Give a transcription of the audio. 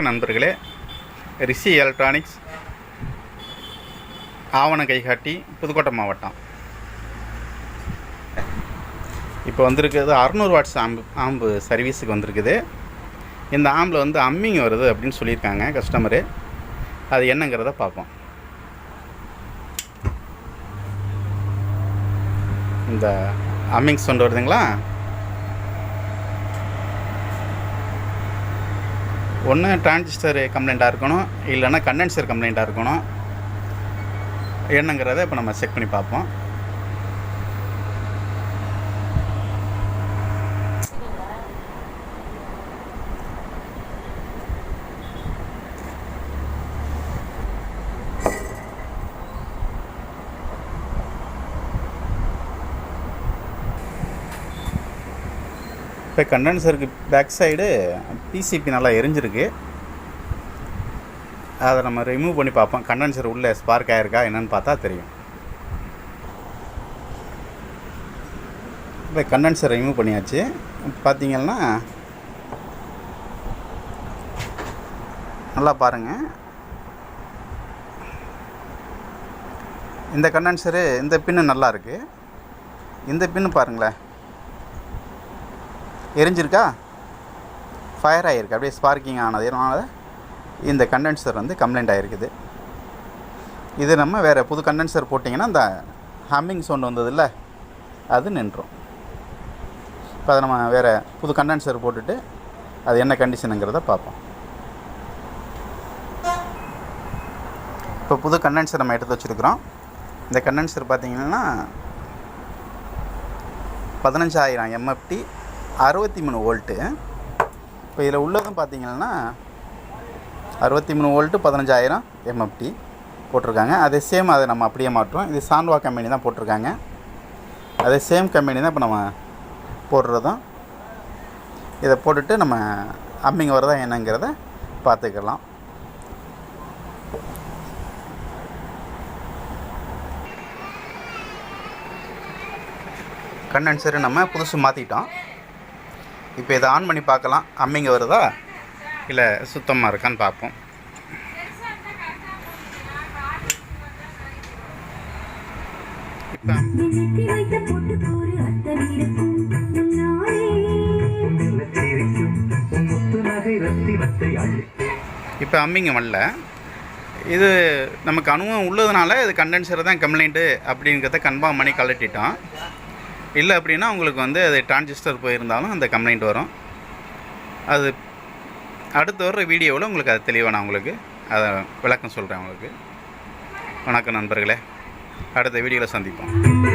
வணக்கம் நண்பர்களே. ரிஷி எலக்ட்ரானிக்ஸ், ஆவண கைகாட்டி, புதுக்கோட்டை மாவட்டம். இப்போ வந்திருக்கிறது 600 வாட்ஸ் ஆம்பு சர்வீஸுக்கு வந்திருக்குது. இந்த ஆம்பில் வந்து அம்மிங் வருது அப்படின்னு சொல்லியிருக்காங்க கஸ்டமரு. அது என்னங்கிறத பார்ப்போம். இந்த அம்மிங் சவுண்ட் வருதுங்களா? ஒன்று டிரான்சிஸ்டர் கம்ப்ளைண்ட்டாக இருக்கணும், இல்லைன்னா கண்டென்சர் கம்ப்ளைண்ட்டாக இருக்கணும். என்னங்கிறத இப்போ நம்ம செக் பண்ணி பார்ப்போம். இப்போ கண்டென்சருக்கு பேக் சைடு பிசிபி நல்லா எரிஞ்சிருக்கு. அதை நம்ம ரிமூவ் பண்ணி பார்ப்போம். கண்டென்சர் உள்ளே ஸ்பார்க் ஆகிருக்கா என்னென்னு பார்த்தா தெரியும். இப்போ கண்டென்சர் ரிமூவ் பண்ணியாச்சு. பார்த்தீங்கன்னா நல்லா பாருங்கள். இந்த கண்டென்சரு இந்த பின்னு நல்லா இருக்குது. இந்த பின்னு பாருங்களேன், எரிஞ்சிருக்கா, ஃபயர் ஆகிருக்கு, அப்படியே ஸ்பார்க்கிங் ஆனது. இதனால் இந்த கண்டென்சர் வந்து கம்ப்ளைண்ட் ஆகிருக்குது. இது நம்ம வேறு புது கண்டென்சர் போட்டிங்கன்னா இந்த ஹம்மிங் சவுண்ட் வந்ததில்ல, அது நின்றும். இப்போ அதை நம்ம வேறு புது கண்டென்சர் போட்டுட்டு அது என்ன கண்டிஷனுங்கிறத பார்ப்போம். இப்போ புது கண்டென்சர் நம்ம எடுத்து வச்சுருக்குறோம். இந்த கண்டென்சர் பார்த்திங்கன்னா 15000 MFT 63 வோல்ட்டு. இப்போ இதில் உள்ளதும் பார்த்திங்கன்னா 63 வோல்ட்டு 15000 MFT போட்டிருக்காங்க. அதே சேம் அதை நம்ம அப்படியே மாற்றுறோம். இது சான்வா கம்பெனி தான் போட்டிருக்காங்க. அதே சேம் கம்பெனி தான் இப்போ நம்ம போடுறதும். இதை போட்டுட்டு நம்ம அம்மிங் வரதா என்னங்கிறத பார்த்துக்கலாம். கண்டென்சரை நம்ம புதுசு மாற்றிட்டோம். இப்போ இதை ஆன் பண்ணி பார்க்கலாம், அம்மிங்க வருதா இல்லை சுத்தமாக இருக்கான்னு பார்ப்போம். இப்போ அம்மிங்க வரல. இது நமக்கு அனுபவம் உள்ளதுனால இது கண்டென்சர் தான் கம்ப்ளைண்ட்டு அப்படிங்கிறத கன்ஃபார்ம் பண்ணி கழட்டிட்டோம். இல்லை அப்படின்னா உங்களுக்கு வந்து அது டிரான்சிஸ்டர் போயிருந்தாலும் அந்த கம்ப்ளைண்ட் வரும். அது அடுத்து வர்ற வீடியோவில் உங்களுக்கு அது தெளிவாக நான் உங்களுக்கு அதை விளக்கம் சொல்கிறேன் உங்களுக்கு. வணக்கம் நண்பர்களே, அடுத்த வீடியோவில் சந்திப்போம்.